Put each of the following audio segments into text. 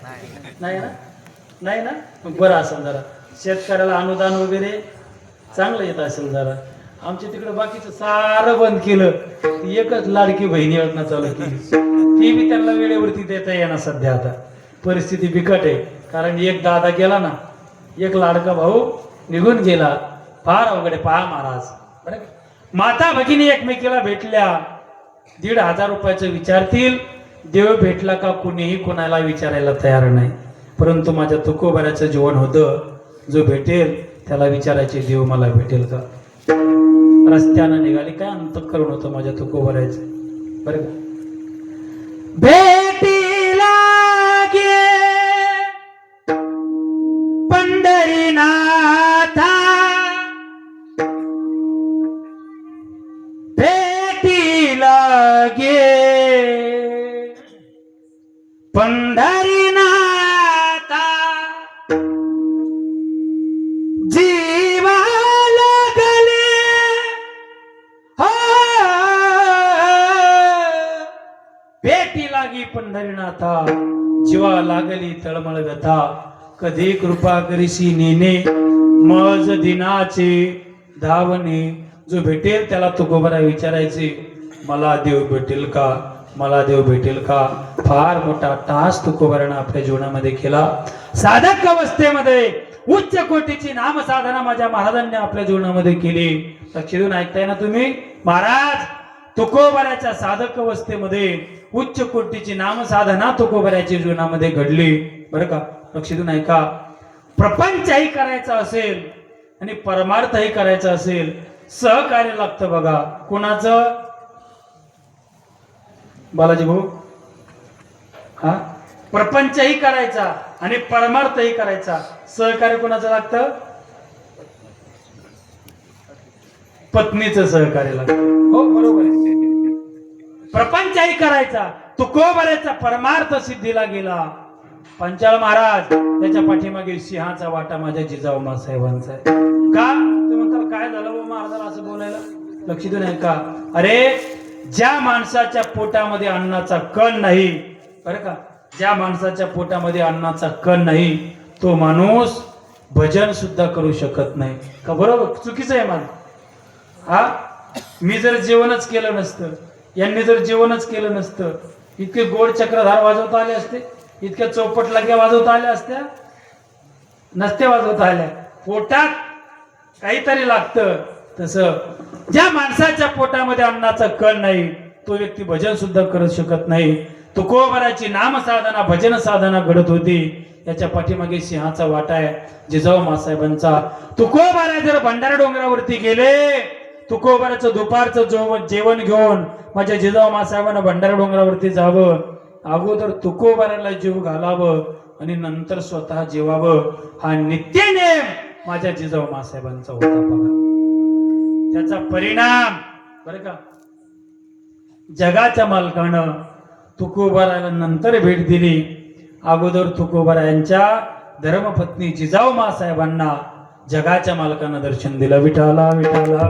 नाही ना, नाही ना, बरं असेल जरा शेतकऱ्याला अनुदान वगैरे चांगलं येत असेल जरा. आमच्या तिकडे बाकीचं सारं बंद केलं, एकच लाडकी बहिणी योजना चालू केली, ती बी त्यांना वेळेवरती देता येणार. सध्या आता परिस्थिती बिकट आहे, कारण एक दादा गेला ना, एक लाडका भाऊ निघून गेला, फार अवघड आहे. पहा महाराज, बरं का? माता भगिनी एकमेकीला भेटल्या, 1,500 रुपयाचं विचारतील, देव भेटला का कुणीही कोणाला विचारायला तयार नाही. परंतु माझ्या तुकोबाऱ्याचं जीवन होतं, जो भेटेल त्याला विचारायचे, देव मला भेटेल का. रस्त्यानं निघाली, काय अंतःकरण होतं माझ्या तुकोबाऱ्याचं, बरं का. भेटीला गे पंढरीनाथा, भेटीला गे पंढरीनाथा, जीवा लागले हो, भेटी लागी पंढरीनाथा, जीवा लागली तळमळ व्यथा, कधी कृपा करीशी नेने मज दिनाचे धावणे. जो भेटेल त्याला तुकोबारा विचारायचे, मला देव भेटेल का, मला देव भेटेल का. फार मोठा टास तुकोबारानं आपल्या जीवनामध्ये केला. साधक अवस्थेमध्ये उच्च कोटीची नामसाधना माझ्या महाराजांनी आपल्या जीवनामध्ये केली. लक्ष देऊन ऐकताय ना तुम्ही. महाराज तुकोबाराच्या साधक अवस्थेमध्ये उच्च कोटीची नामसाधना तुकोबाराच्या जीवनामध्ये घडली, बरं का. लक्ष देऊन ऐका. प्रपंचही करायचा असेल आणि परमार्थही करायचा असेल, सहकार्य लागतं बघा. कोणाचं? बालाजी भाऊ, हा, प्रपंचही करायचा आणि परमार्थही करायचा, सहकार्य कोणाचं लागतं? पत्नीचं सहकार्य लागतं. हो, बरोबर आहे. प्रपंचही करायचा, तुकोबाऱ्याचा परमार्थ सिद्धीला गेला. पंचाळ महाराज, त्याच्या पाठीमागे सिंहाचा वाटा माझ्या जिजाऊ मासाहेबांचा आहे. का तुम्ही म्हणताल काय झालं हो महाराजाला असं बोलायला? लक्ष देऊन आहे का. अरे, ज्या माणसाच्या पोटामध्ये अन्नाचा कण नाही, बरं का, ज्या माणसाच्या पोटामध्ये अन्नाचा कण नाही, तो माणूस भजन सुद्धा करू शकत नाही का. बरोबर, चुकीचं आहे माझं. हा, मी जर जेवणच केलं नसतं, यांनी जर जेवणच केलं नसतं, इतके गोड चक्रधार वाजवता आले असते, इतक्या चौपट लग्या वाजवता आल्या असत्या? नसते वाजवता आल्या. पोटात काहीतरी लागतं. तसं ज्या माणसाच्या पोटामध्ये अन्नाचा कण नाही, तो व्यक्ती भजन सुद्धा करू शकत नाही. तुकोबाराची नामसाधना, भजन साधना घडत होती. याच्या पाठीमागे सिंहाचा वाटा आहे, जिजाऊ मासाहेबांचा. तुकोबारा जर भंडारा डोंगरावरती गेले, तुकोबाराचं दुपारचं जेवण घेऊन माझ्या जिजाऊ मासाहेबांना भंडारा डोंगरावरती जावं. अगोदर तुकोबाराला जीव घालावं आणि नंतर स्वतः जेवावं. हा नित्य नेम माझ्या जिजाऊ मासाहेबांचा होता बघा. त्याचा परिणाम, बरं का, जगाच्या मालकानं तुकोबाराला नंतर भेट दिली. अगोदर तुकोबारा यांच्या धर्मपत्नी जिजाऊ मासाहेबांना जगाच्या मालकानं दर्शन दिलं. विठाला विठाला,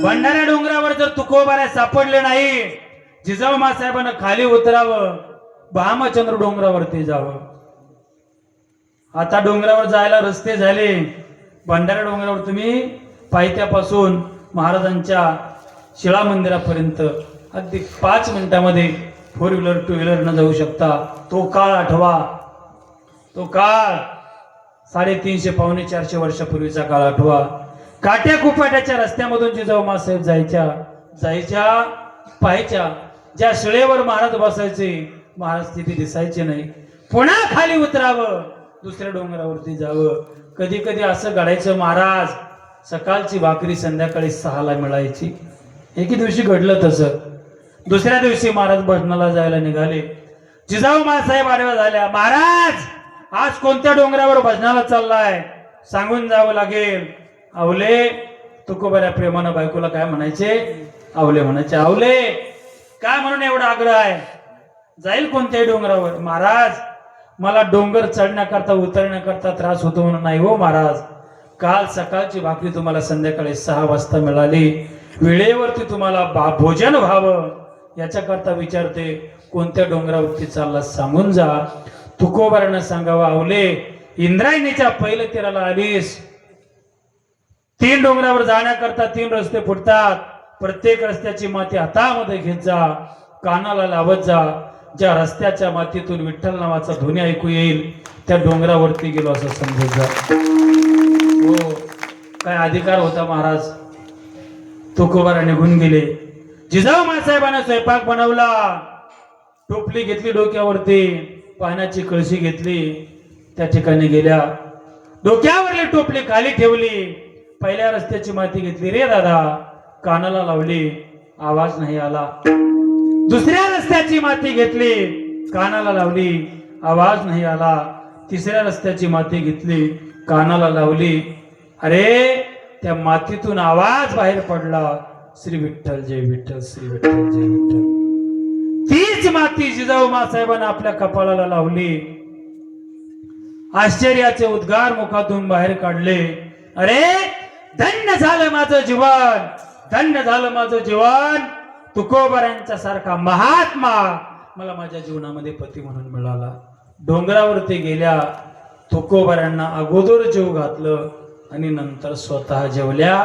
भंडारा डोंगरावर जर तुकोबारा सापडले नाही, जिजाऊ मासाहेबांना खाली उतरावं, भामचंद्र डोंगरावरती जावं. आता डोंगरावर जायला रस्ते झाले. भंडारा डोंगरावर तुम्ही पायथ्यापासून महाराजांच्या शिळा मंदिरापर्यंत अगदी 5 मिनिटामध्ये 4 व्हीलर 2 व्हीलर न जाऊ शकता. तो काळ आठवा. तो काळ 350 पावणे 400 वर्षापूर्वीचा काळ आठवा. काट्या कुपाट्याच्या रस्त्यामधून जिजाऊ मासाहेब जायच्या पाहायच्या. ज्या शिळेवर महाराज बसायचे, महाराज तिथे दिसायचे नाही. पुन्हा खाली उतरावं, दुसऱ्या डोंगरावरती जावं. कधी कधी असं घडायचं, महाराज सकाळची भाकरी संध्याकाळी 6ला मिळायची. एके दिवशी घडलं तसं. दुसऱ्या दिवशी महाराज भजनाला जायला निघाले. जिजाऊ मासाहेब आडव्या झाल्या. महाराज, आज कोणत्या डोंगरावर भजनाला चाललाय, सांगून जावं लागेल. आवले, तुकोबाऱ्या प्रेमानं बायकोला काय म्हणायचे? आवले म्हणायचे. आवले, काय म्हणून एवढा आग्रह आहे? जाईल कोणत्याही डोंगरावर. महाराज, मला डोंगर चढण्याकरता उतरण्याकरता त्रास होतो म्हणून नाही हो महाराज. काल सकाळची भाकरी तुम्हाला संध्याकाळी 6 वाजता मिळाली. वेळेवरती तुम्हाला भोजन व्हावं याच्याकरता विचारते, कोणत्या डोंगरावरती चालला सांगून जा. तुकोबारानं सांगावं, आवले इंद्रायणीच्या पहिल्या तीराला आलीस. 3 डोंगरावर जाण्याकरता 3 रस्ते फुटतात. प्रत्येक रस्त्याची माती हातामध्ये घेत जा, कानाला लावत जा. ज्या रस्त्याच्या मातीतून विठ्ठल नावाचा ध्वनी ऐकू येईल त्या डोंगरावरती गेलो असं समजत जा. हो, काय अधिकार होता महाराज. तुकोबारा निघून गेले. जिजाऊ मासाहेबांना स्वयंपाक बनवला. टोपली घेतली डोक्यावरती, पाण्याची कळशी घेतली, त्या ठिकाणी गेल्या. डोक्यावरली टोपली खाली ठेवली. पहिल्या रस्त्याची माती घेतली रे दादा, कानाला लावली, आवाज नाही आला. दुसऱ्या रस्त्याची माती घेतली, कानाला लावली, आवाज नाही आला. तिसऱ्या रस्त्याची माती घेतली, कानाला लावली. अरे त्या मातीतून आवाज बाहेर पडला, श्री विठ्ठल जय विठ्ठल, श्री विठ्ठल जय विठ्ठल. तीच माती जिजाऊ मासाहेबांना आपल्या कपाळाला लावली. आश्चर्याचे उद्गार मुखातून बाहेर काढले. अरे धन्य झालं माझं जीवन, धन्य झालं माझं जीवन. तुकोबारांच्या सारखा महात्मा मला माझ्या जीवनामध्ये पती म्हणून मिळाला. डोंगरावरती गेल्या. तुकोबारांना अगोदर जेव घातलं आणि नंतर स्वतः जेवल्या.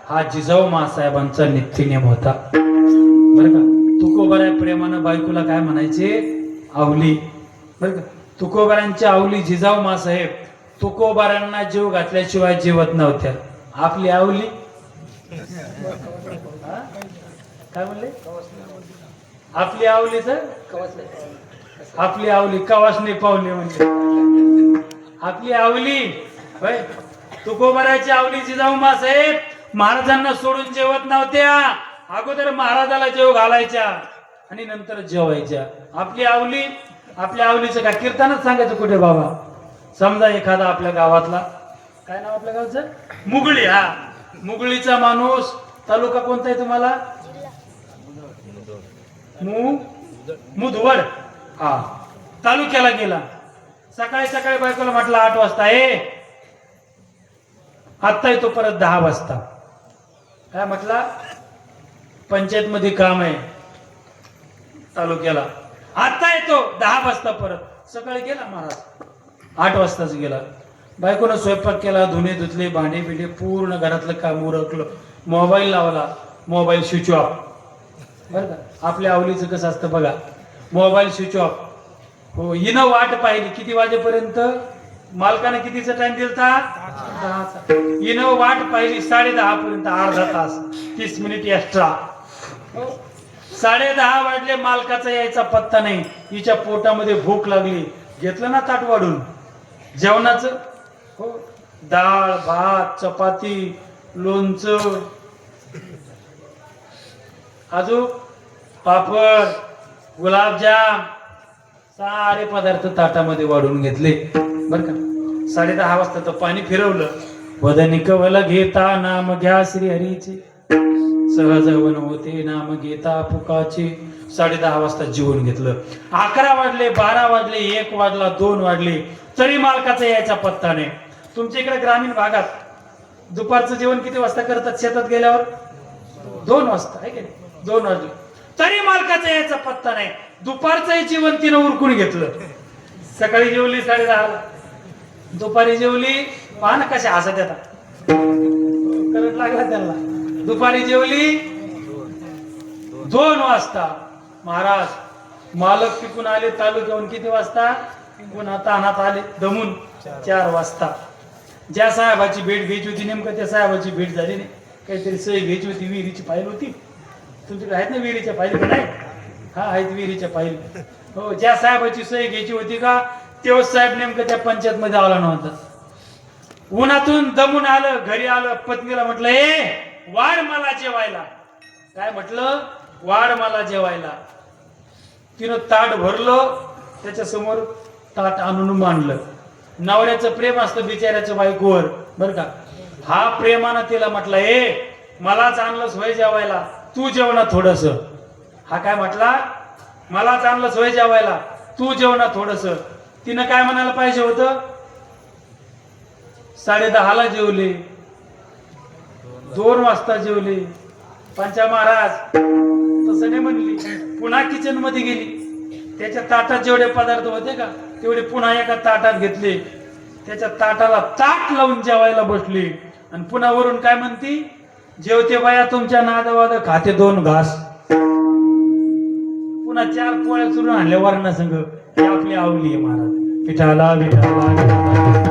हा जिजाऊ मासाहेबांचा नित्यनियम होता बरं का. तुकोबारा प्रेमानं बायकोला काय म्हणायचे, आवली. बरं का, तुकोबारांच्या आवली जिजाऊ मासाहेब. तुकोबारांना जीव घातल्याशिवाय जेवत नव्हत्या. आपली आवली काय म्हणले, आपली आवली तर आपली आवली कवासने पावली म्हणजे आपली आवली. होय, तुकोबाराची आवली जिजाऊ मासाहेब महाराजांना सोडून जेवत नव्हत्या. अगोदर महाराजाला जेव घालायच्या आणि नंतर जेवायच्या. आपली आवली, आपल्या आवलीचं काय कीर्तनच सांगायचं कुठे बाबा. समजा एखादा आपल्या गावातला, काय नाव आपल्या गावचं, मुगळी. हा, मुगळीचा माणूस. तालुका कोणता आहे तुम्हाला, मुधवड. हा, तालुक्याला गेला. सकाळी सकाळी बायकोला म्हटलं 8 वाजता आता येतो, परत 10 वाजता. काय म्हटला, पंचायत मध्ये काम आहे तालुक्याला, आता येतो 10 वाजता परत. सकाळी गेला महाराज, 8 वाजताच गेला. बायकोनं स्वयंपाक केला, धुणे धुतले, भांडे बिडे पूर्ण घरातलं काम उरकलं. मोबाईल लावला, मोबाईल स्विच ऑफ. बरं का, आपल्या आवलीचं कसं असतं बघा, मोबाईल स्विच ऑफ. हो, हिनं वाट पाहिली किती वाजेपर्यंत, मालकाने कितीचा टाइम दिलता, 10चा. हिनं वाट पाहिली 10:30 पर्यंत, अर्धा तास, 30 मिनिट एक्स्ट्रा. 10:30 वाजले, मालकाचा यायचा पत्ता नाही. हिच्या पोटामध्ये भूक लागली. घेतलं ना ताट वाढून जेवणाचं. हो, डाळ भात चपाती लोणचं अजून पापड गुलाबजाम सारे पदार्थ ताटामध्ये वाढून घेतले. बर का, 10:30 वाजता तर पाणी फिरवलं. वदनी कवल घेता नाम घ्या श्री हरीचे, सहज वन होते नाम घेता पुकाचे. 10:30 वाजता जेवण घेतलं. 11 वाजले, 12 वाजले, 1 वाजला, 2 वाजले, तरी मालकाचा यायचा पत्ता नाही. तुमच्या इकडे ग्रामीण भागात दुपारचं जेवण किती वाजता करतात शेतात गेल्यावर, 2 वाजता आहे की नाही, 2 वाजले, तरी मालकाचा यायचा पत्ता नाही. दुपारचंही जेवण तिनं उरकून घेतलं. सकाळी जेवली 10:30, दुपारी जेवली, पहा ना कशा हसत येतात, करंट लागला त्यांना. दुपारी जेवली 2 वाजता. महाराज मालक पिकून आले तालुक्याहून किती वाजता, पुन्हा तानात आले दमून 4 वाजता. ज्या साहेबाची भेट घ्यायची होती नेमकं त्या साहेबाची भेट झाली नाही. काहीतरी सही घ्यायची होती, विहिरीची फाईल होती. तुमच्याकडे आहेत ना विहिरीच्या फाईल का नाही, हा आहेत विहिरीच्या फाईल. हो, ज्या साहेबाची सही घ्यायची होती का तेव्हा साहेब नेमकं त्या पंचायत मध्ये आला नव्हता. उन्हातून दमून आलं, घरी आलं, पत्नीला म्हटलं ए वाढ मला जेवायला. काय म्हटलं, वाढ मला जेवायला. तिनं ताट भरलं, त्याच्या समोर ताट आणून मांडलं. नवऱ्याचं प्रेम असतं बिचाऱ्याच्या बायकोवर बर का. हा प्रेमानं तिला म्हटलं ए मलाच आणलं सोय जेवायला, तू जेवणा थोडस. हा काय म्हटला, मलाच आणलं सोय जेवायला, तू जेवणा थोडस. तिनं काय म्हणायला पाहिजे होतं, 10:30 जेवले, 2 वाजता जेवले, पंचा महाराज तसं नाही म्हणली, पुन्हा किचन मध्ये गेली. त्याच्या ताटात जेवढे पदार्थ होते का तेवढे पुन्हा एका ताटात घेतले. त्याच्या ताटाला ताट लावून जेवायला बसली आणि पुन्हा वरून काय म्हणती, जेवते बाया तुमच्या नादावाद खाते 2 घास. पुन्हा 4 पोळ्या चुरून आणल्या वरणा संघ. ही आपली आवली आहे महाराज. विठाला विठाला विठाला.